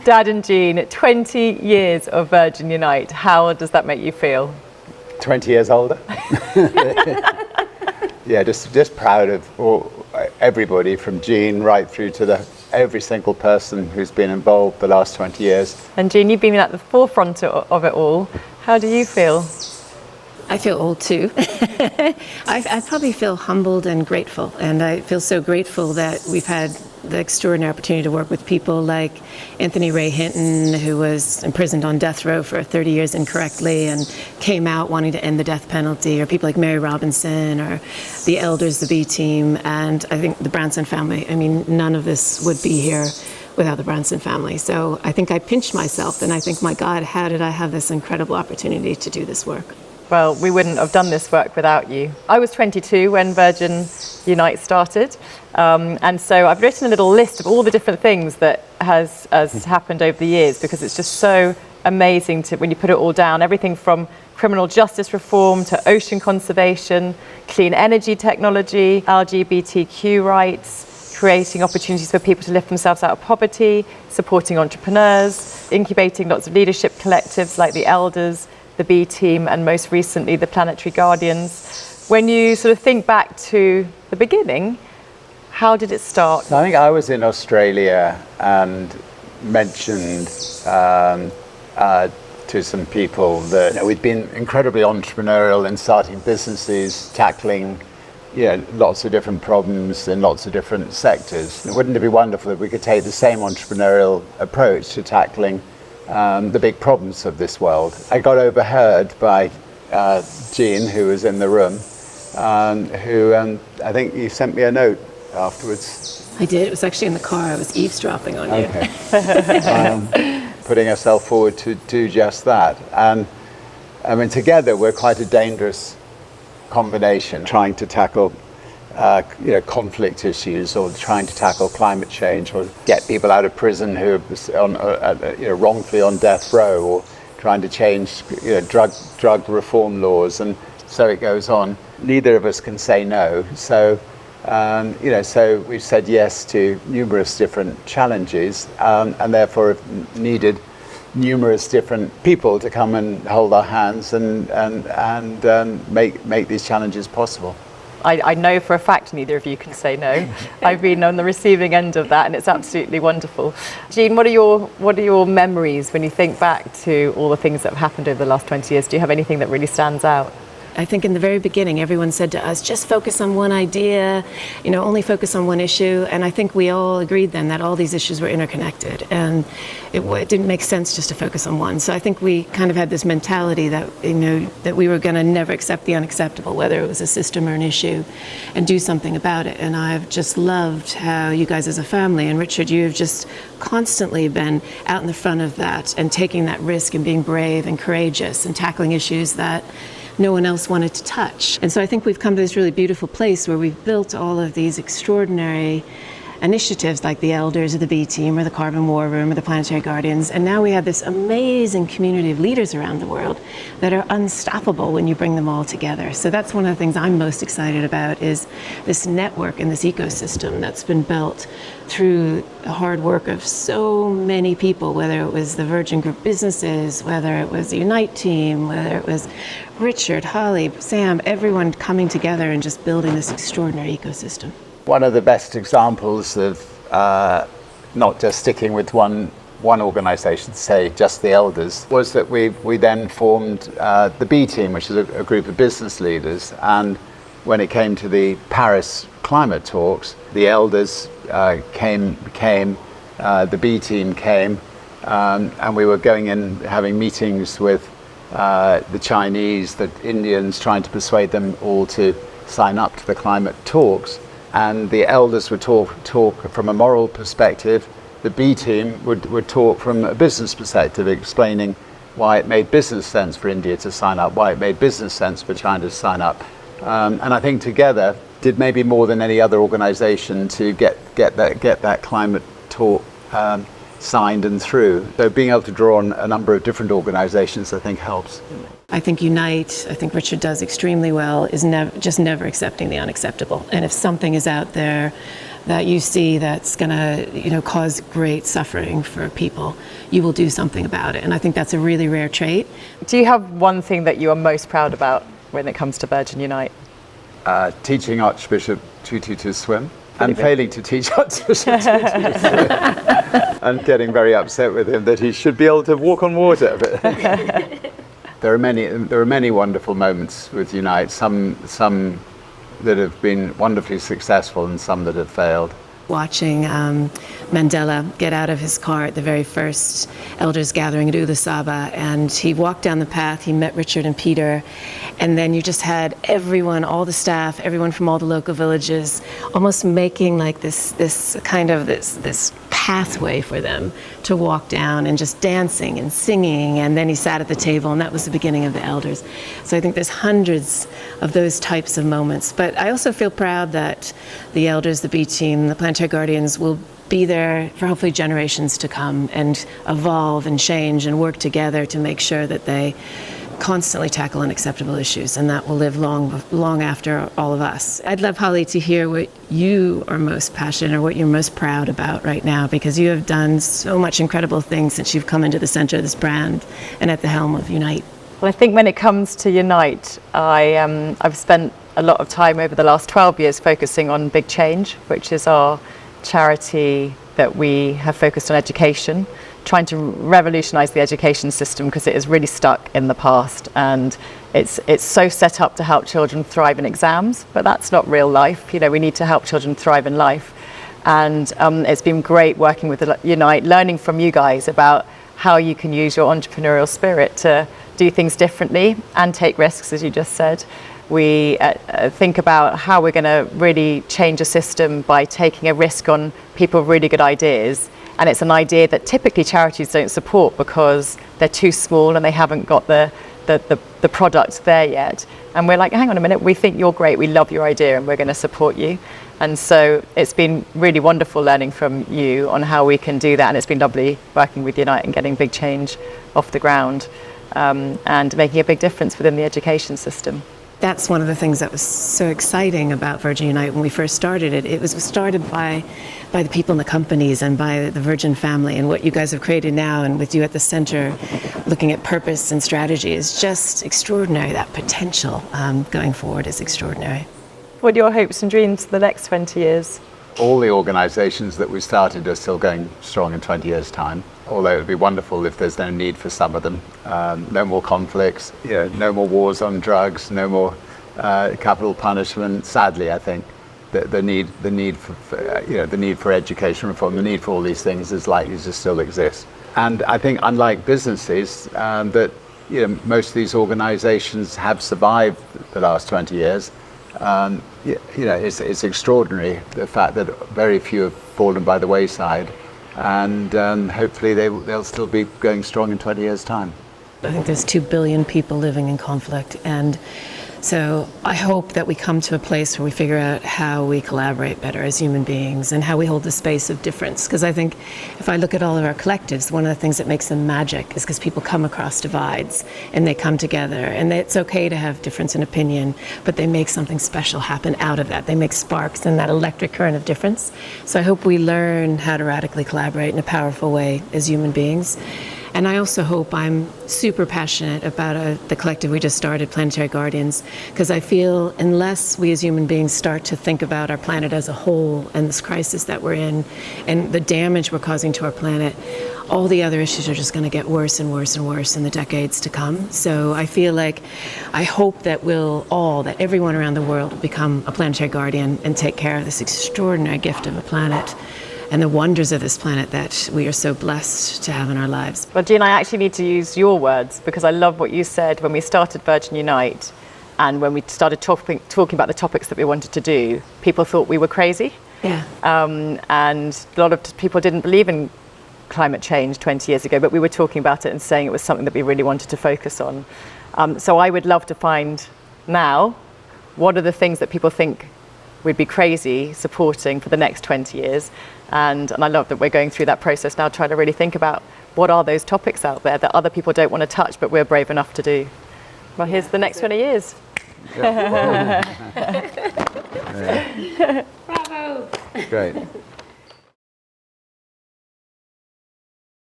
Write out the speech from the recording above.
Dad and Jean, 20 years of Virgin Unite. How does that make you feel? 20 years older. Yeah, just proud of everybody from Jean right through to every single person who's been involved the last 20 years. And Jean, you've been at the forefront of it all. How do you feel? I feel old too. I probably feel humbled and grateful. And I feel so grateful that we've had the extraordinary opportunity to work with people like Anthony Ray Hinton, who was imprisoned on death row for 30 years incorrectly and came out wanting to end the death penalty, or people like Mary Robinson, or the elders, the B team, and I think the Branson family. I mean, none of this would be here without the Branson family. So I think I pinched myself and I think, my God, how did I have this incredible opportunity to do this work? Well, we wouldn't have done this work without you. I was 22 when Virgin Unite started, and so I've written a little list of all the different things that has happened over the years, because it's just so amazing when you put it all down. Everything from criminal justice reform to ocean conservation, clean energy technology, LGBTQ rights, creating opportunities for people to lift themselves out of poverty, supporting entrepreneurs, incubating lots of leadership collectives like the Elders, the B team, and most recently the Planetary Guardians. When you sort of think back to the beginning, how did it start? So I think I was in Australia and mentioned to some people that we'd been incredibly entrepreneurial in starting businesses, tackling lots of different problems in lots of different sectors. Wouldn't it be wonderful if we could take the same entrepreneurial approach to tackling the big problems of this world? I got overheard by Jean, who was in the room, who I think you sent me a note afterwards. I did. It was actually in the car. I was eavesdropping on you. Okay. Putting herself forward to do just that. And I mean, together we're quite a dangerous combination, trying to tackle conflict issues, or trying to tackle climate change, or get people out of prison who are wrongfully on death row, or trying to change drug reform laws, and so it goes on. Neither of us can say no, so so we've said yes to numerous different challenges, and therefore have needed numerous different people to come and hold our hands and make these challenges possible. I know for a fact neither of you can say no. I've been on the receiving end of that, and it's absolutely wonderful. Jean, what are your memories when you think back to all the things that have happened over the last 20 years? Do you have anything that really stands out? I think in the very beginning, everyone said to us, just focus on one idea, only focus on one issue. And I think we all agreed then that all these issues were interconnected, and it didn't make sense just to focus on one. So I think we kind of had this mentality that, that we were going to never accept the unacceptable, whether it was a system or an issue, and do something about it. And I've just loved how you guys as a family, and Richard, you've just constantly been out in the front of that and taking that risk and being brave and courageous and tackling issues that no one else wanted to touch. And so I think we've come to this really beautiful place where we've built all of these extraordinary initiatives like the Elders, or the B Team, or the Carbon War Room, or the Planetary Guardians, and now we have this amazing community of leaders around the world that are unstoppable when you bring them all together. So that's one of the things I'm most excited about, is this network and this ecosystem that's been built through the hard work of so many people, whether it was the Virgin Group businesses, whether it was the Unite team, whether it was Richard, Holly, Sam, everyone coming together and just building this extraordinary ecosystem. One of the best examples of not just sticking with one organisation, say just the Elders, was that we then formed the B Team, which is a group of business leaders. And when it came to the Paris climate talks, the Elders came, the B Team came, and we were going in having meetings with the Chinese, the Indians, trying to persuade them all to sign up to the climate talks. And the Elders would talk from a moral perspective. The B Team would talk from a business perspective, explaining why it made business sense for India to sign up, why it made business sense for China to sign up. And I think together did maybe more than any other organisation to get that climate talk signed and through. So being able to draw on a number of different organisations, I think, helps. I think Unite, I think Richard does extremely well, is never accepting the unacceptable. And if something is out there that you see that's going to, cause great suffering for people, you will do something about it. And I think that's a really rare trait. Do you have one thing that you are most proud about when it comes to Virgin Unite? Teaching Archbishop Tutu to swim. And failing to teach Archbishop Tutu to swim. And getting very upset with him that he should be able to walk on water. There are many wonderful moments with Unite. Some that have been wonderfully successful and some that have failed. Watching Mandela get out of his car at the very first elders gathering at Ula Saba, and he walked down the path, he met Richard and Peter, and then you just had everyone, all the staff, everyone from all the local villages, almost making like this pathway for them to walk down, and just dancing and singing, and then he sat at the table, and that was the beginning of the elders. So I think there's hundreds of those types of moments. But I also feel proud that the elders, the B team, the Planetary Guardians will be there for hopefully generations to come and evolve and change and work together to make sure that they constantly tackle unacceptable issues, and that will live long after all of us. I'd love, Holly, to hear what you are most passionate or what you're most proud about right now, because you have done so much incredible things since you've come into the center of this brand and at the helm of Unite. Well, I think when it comes to Unite, I've spent a lot of time over the last 12 years focusing on Big Change, which is our charity that we have focused on education, trying to revolutionize the education system because it is really stuck in the past, and it's so set up to help children thrive in exams, but that's not real life. We need to help children thrive in life. And it's been great working with Unite, learning from you guys about how you can use your entrepreneurial spirit to do things differently and take risks, as you just said. We think about how we're going to really change a system by taking a risk on people with really good ideas. And it's an idea that typically charities don't support because they're too small and they haven't got the product there yet. And we're like, hang on a minute, we think you're great, we love your idea, and we're going to support you. And so it's been really wonderful learning from you on how we can do that. And it's been lovely working with Unite and getting Big Change off the ground and making a big difference within the education system. That's one of the things that was so exciting about Virgin Unite when we first started it. It was started by the people in the companies and by the Virgin family, and what you guys have created now, and with you at the center looking at purpose and strategy, is just extraordinary. That potential going forward is extraordinary. What are your hopes and dreams for the next 20 years? All the organisations that we started are still going strong in 20 years' time, although it would be wonderful if there's no need for some of them. No more conflicts, no more wars on drugs, no more capital punishment. Sadly, I think the need for education reform, the need for all these things is likely to still exist. And I think, unlike businesses, that most of these organisations have survived the last 20 years. It's extraordinary, the fact that very few have fallen by the wayside, and hopefully they'll still be going strong in 20 years' time. I think there's 2 billion people living in conflict, and so I hope that we come to a place where we figure out how we collaborate better as human beings and how we hold the space of difference. Because I think if I look at all of our collectives, one of the things that makes them magic is because people come across divides and they come together, and it's okay to have difference in opinion, but they make something special happen out of that. They make sparks and that electric current of difference. So I hope we learn how to radically collaborate in a powerful way as human beings. And I also hope, I'm super passionate about the collective we just started, Planetary Guardians, because I feel unless we as human beings start to think about our planet as a whole and this crisis that we're in and the damage we're causing to our planet, all the other issues are just going to get worse and worse and worse in the decades to come. So I feel like, I hope that that everyone around the world will become a planetary guardian and take care of this extraordinary gift of a planet and the wonders of this planet that we are so blessed to have in our lives. Well, Jean, I actually need to use your words, because I love what you said when we started Virgin Unite, and when we started talking about the topics that we wanted to do, people thought we were crazy. Yeah. And a lot of people didn't believe in climate change 20 years ago, but we were talking about it and saying it was something that we really wanted to focus on. So I would love to find now, what are the things that people think we'd be crazy supporting for the next 20 years? And I love that we're going through that process now, trying to really think about what are those topics out there that other people don't want to touch, but we're brave enough to do. Well, here's the next 20 years. Yeah. Bravo! Great.